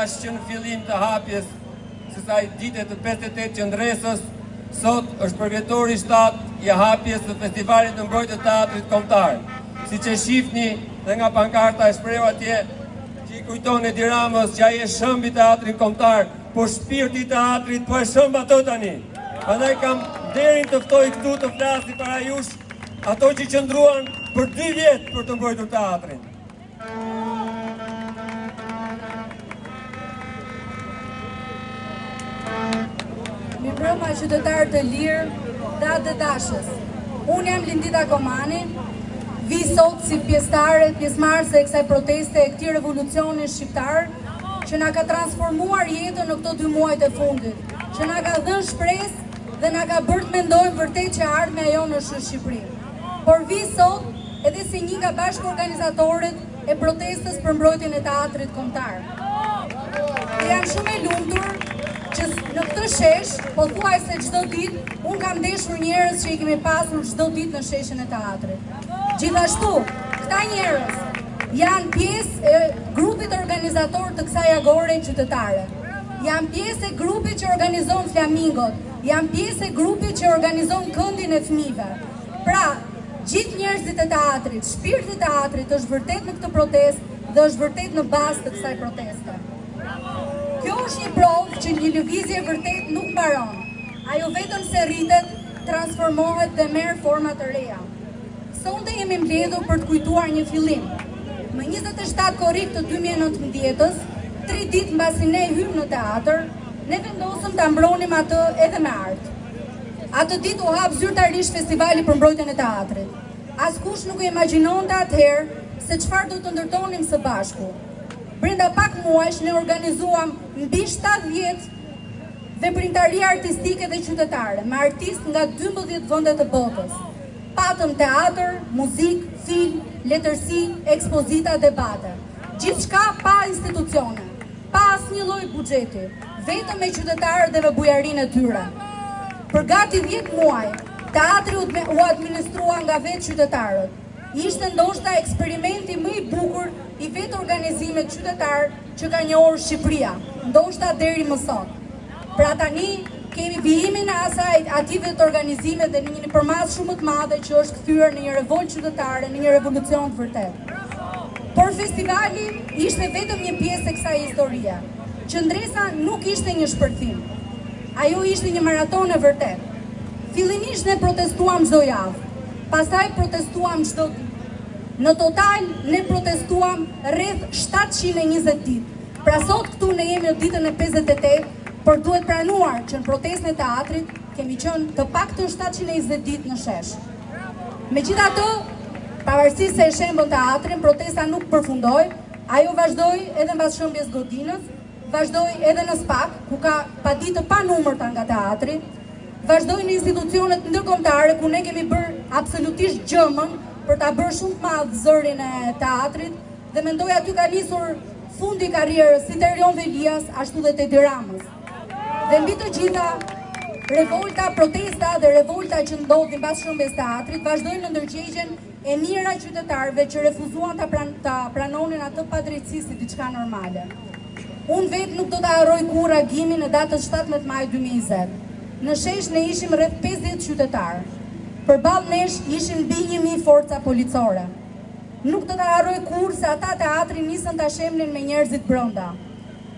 thash që në fillim të hapjes së kësaj dite të 58 qendresës, sot është përvjetori 7 i hapjes të festivalit të mbrojtjes të teatrit kombëtar. Siç e shihni dhe nga pankarta e shprehur atje, që i kujton Edi Ramës që ai është shëmbi i teatrit kombëtar, por shpirti i teatrit po e shëmb ato tani. Prandaj kam nderin të ftoj këtu të flasi para jush ato që qëndruan për 2 vjet për të mbrojtur teatrin. Mirëmbrëma qytetarë të lirë, datë të dashës. Unë jam Lindita Komani, vi sot si pjesëmarrëse e kësaj proteste e këtij revolucioni shqiptar që na ka transformuar jetën në këto 2 muajt e fundit, që na ka dhënë shpresë dhe na ka bërë të mendojmë vërtet që ardhmja jonë është në Shqipëri. Por vi sot edhe si një nga bashkëorganizatorët e protestës për mbrojtjen e teatrit kombëtar. Jam shumë e lumtur që në këtë shesh, pothuajse çdo ditë, unë kam ndeshur njerëz që i kemi pasur çdo ditë në sheshin e teatrit. Gjithashtu, këta njerëz janë pjesë e grupit organizator të kësaj agore qytetare. Janë pjesë e grupit që organizon Flamingot, janë pjesë e grupit që organizon Këndin e Fëmijëve. Pra, gjithë njerëzit e teatrit, shpirti i teatrit është vërtet në këtë protestë dhe është vërtet në bazë të kësaj proteste. Kjo është një provë që një lëvizje vërtet nuk mbaron. Ajo vetëm se rritet, transformohet dhe merr forma të reja. Sonte jemi mbledhur për të kujtuar një fillim. Më 27 korrik të 2019-s, 3 ditë mbasi ne hym në teatr, ne vendosëm ta mbronim atë edhe me art. Atë ditë u hap zyrtarisht festivali për mbrojtjen e teatrit. Askush nuk e imagjinonte atëherë se çfarë do të ndërtonim së bashku. Brenda pak muajsh ne organizuam mbi 70 veprimtari artistike dhe qytetare, me artistë nga 12 vende të botës. Patëm teatr, muzik, film, letërsi, ekspozita, debate. Gjithçka pa institucione, pa asnjë lloj buxheti, vetëm me qytetarët dhe me bujarinë e tyre. Për gati 10 muaj, teatri u administrua nga vetë qytetarët. Ishte ndoshta eksperimenti më i bukur i vetë organizimit qytetar që ka njohur Shqipëria, ndoshta deri më sot. Pra tani kemi vijimin e asaj ative të organizimit dhe në një përmas shumë të madhe që është kthyer në një revolt qytetare, në një revolucion të vërtet. Por festivali ishte vetëm një pjesë e kësaj historie. Qëndresa nuk ishte një shpërthim. Ajo ishte një maraton e vërtet. Fillimisht ne protestuam çdo javë. Pastaj protestuam çdo ditë. Në total, ne protestuam rreth 720 ditë. Pra sot këtu ne jemi në ditën e 58, por duhet pranuar që në protestën e teatrit kemi qenë të paktën 720 ditë në shesh. Megjithatë, pavarësisht se e shembën teatrin, protesta nuk përfundoi, ajo vazhdoi edhe mbas shëmbjes Godinës, vazhdoi edhe në SPAK, ku ka paditë pa numërta nga teatri, vazhdoi në institucionet ndërkombëtare ku ne kemi bërë absolutisht gjëmën për ta bërë shumë të madh zërin e teatrit dhe mendoj aty ka nisur fundi i karrierës si Terion Velias ashtu dhe Edi Ramës. Dhe mbi të gjitha, revolta, protesta dhe revolta që ndodhin pas shëmbjes teatrit vazhdojnë në ndërgjegjjen e mira qytetarëve që refuzuan ta pranonin atë padrejtësi si diçka normale. Unë vetë nuk do ta harroj kurrë reagimin në datën 17 maj 2020. Në shesh ne ishim rreth 50 qytetarë. Përballë nesh ishin mbi 1000 forca policore. Nuk do ta harroj kurrë se ata teatri nisën ta shemnin me njerëzit brenda.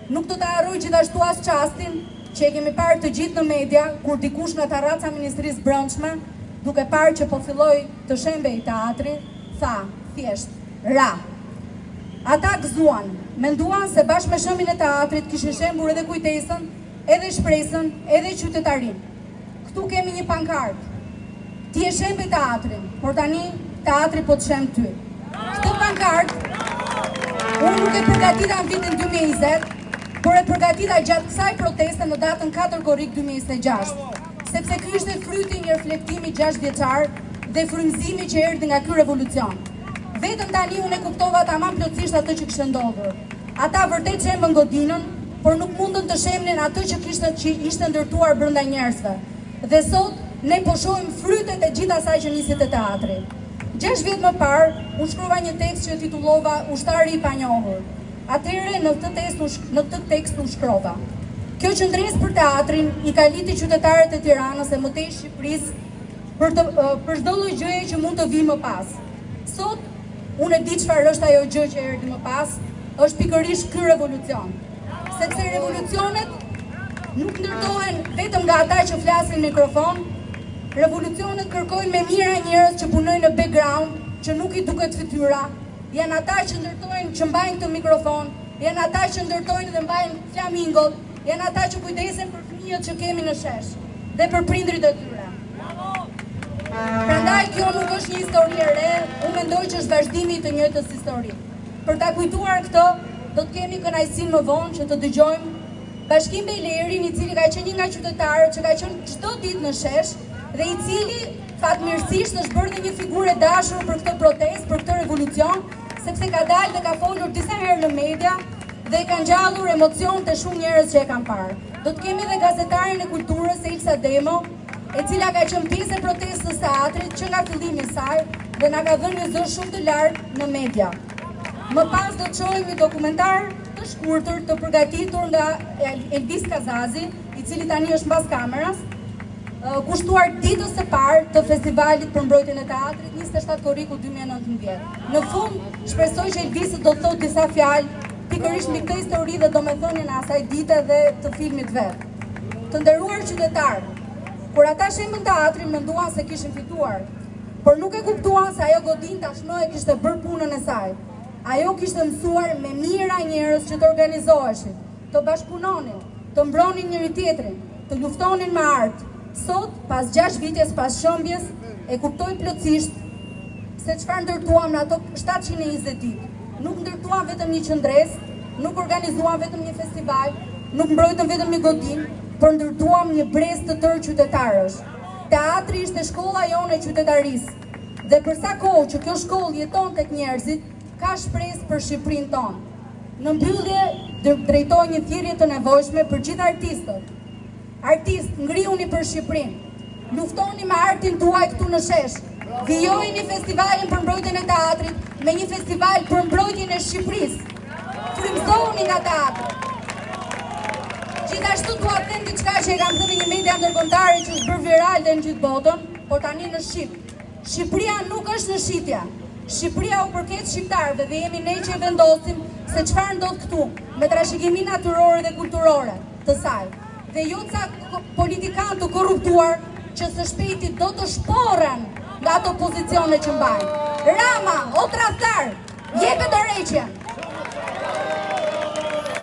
Nuk do ta harroj gjithashtu as çastin që e kemi parë të gjithë në media kur dikush nga tarraca Ministrisë Brendshme, duke parë që po filloi të shembej teatri, tha thjesht ra. Ata gëzuan, menduan se bashkë me shëmbin e teatrit kishin shembur edhe kujtesën, edhe shpresën, edhe qytetarin. Këtu kemi një pankartë. Ti e shembi teatrin, por tani teatri po të shem ty. Këtë pankartë, unë nuk e përgatita në vitin 2020, por e përgatita gjatë kësaj proteste në datën 4 korrik 2026, sepse ky ishte fryti një reflektimi 6 vjeçar dhe frymëzimi që erdhi nga ky revolucion. Vetëm tani unë e kuptova tamam plotësisht atë që kishte ndodhur. Ata vërtet shembën Godinën, por nuk mundën të shemnin atë që ishte ndërtuar brenda njerëzve. Dhe sot ne po shohim frytet e gjithë asaj që nisi te teatri. 6 vjet më parë, unë shkrova një tekst që titullova Ushtari i panjohur. Atëherë në këtë tekst u shkrova. Kjo qëndresë për teatrin i ka liti qytetarët e Tiranës e mëtej Shqipërisë për çdo lloj gjëje që mund të vijë më pas. Sot, unë e di çfarë është ajo gjë që erdhi më pas, është pikërisht ky revolucion. Sepse revolucionet nuk ndërtohen vetëm nga ata që flasin në mikrofon, revolucionet kërkojnë me mira njerëz që punojnë në background, që nuk i duket fytyra, janë ata që ndërtojnë, që mbajnë këtë mikrofon, janë ata që ndërtojnë dhe mbajnë flamingot, janë ata që kujdesen për fëmijët që kemi në shesh dhe për prindrit e tyre. Prandaj kjo nuk është një histori e re, unë mendoj që është vazhdimi i të njëjtës histori. Për ta kujtuar këtë, do të kemi kënaqësinë më vonë që të dëgjojmë Bashkim Bejlerin, i cili ka qenë një nga qytetarët që ka qenë çdo ditë në shesh dhe i cili fatmirësisht është bërë dhe një figurë e dashur për këtë protestë, për këtë revolucion, sepse ka dalë dhe ka folur disa herë në media dhe ka ngjallur emocion të shumë njerëz që e kanë parë. Do të kemi dhe gazetarin e kulturës Elsa Demo, e cila ka qenë pjesë e protestës së teatrit që nga fillimi i saj dhe na ka dhënë një zë shumë të lartë në media. Më pas do të shohim një dokumentar të shkurtër të përgatitur nga Elvis Kazazi, i cili tani është mbas kameras, kushtuar ditës së parë të festivalit për mbrojtjen e teatrit 27 korriku 2019. Në fund, shpresoj që Elvisi do të thotë disa fjalë pikërisht mbi këtë histori dhe domethënien e asaj dite dhe të filmit vet. Të nderuar qytetarë, kur ata shembën teatrin menduan se kishin fituar, por nuk e kuptuan se ajo godin tashmë e kishte bërë punën e saj. Ajo kishte mësuar me mira njerëz që të organizoheshin, të bashkëpunonin, të mbronin njëri tjetrin, të luftonin me art. Sot, pas 6 vitjes pas shëmbjes, e kuptoj plotësisht se çfarë ndërtuam në ato 720 ditë. Nuk ndërtuam vetëm një qëndresë, nuk organizuam vetëm një festival, nuk mbrojtëm vetëm një godin, por ndërtuam një brez të tërë qytetarësh. Teatri ishte shkolla jonë e qytetarisë. Dhe për sa kohë që kjo shkollë jeton tek njerëzit, ka shpresë për Shqipërinë tonë. Në mbyllje drejtoj një thirrje të nevojshme për gjithë artistët. Artist, ngriuni për Shqipërinë. Luftoni me artin tuaj këtu në shesh. Vijojini festivalin për mbrojtjen e teatrit me një festival për mbrojtjen e Shqipërisë. Frymëzohuni nga teatri. Gjithashtu dua të them diçka që e kam thënë një media ndërkombëtare që është bërë viral në gjithë botën, por tani në Shqip. Shqipëria nuk është në shitja. Shqipëria u përket shqiptarëve dhe jemi ne që e vendosim se çfarë ndodh këtu me trashëgiminë natyrore dhe kulturore të saj. Dhe jo ca politikanë të korruptuar që së shpejti do të shporren nga ato pozicione që mbajnë. Rama, o tradhtar, jepet dorëheqjen.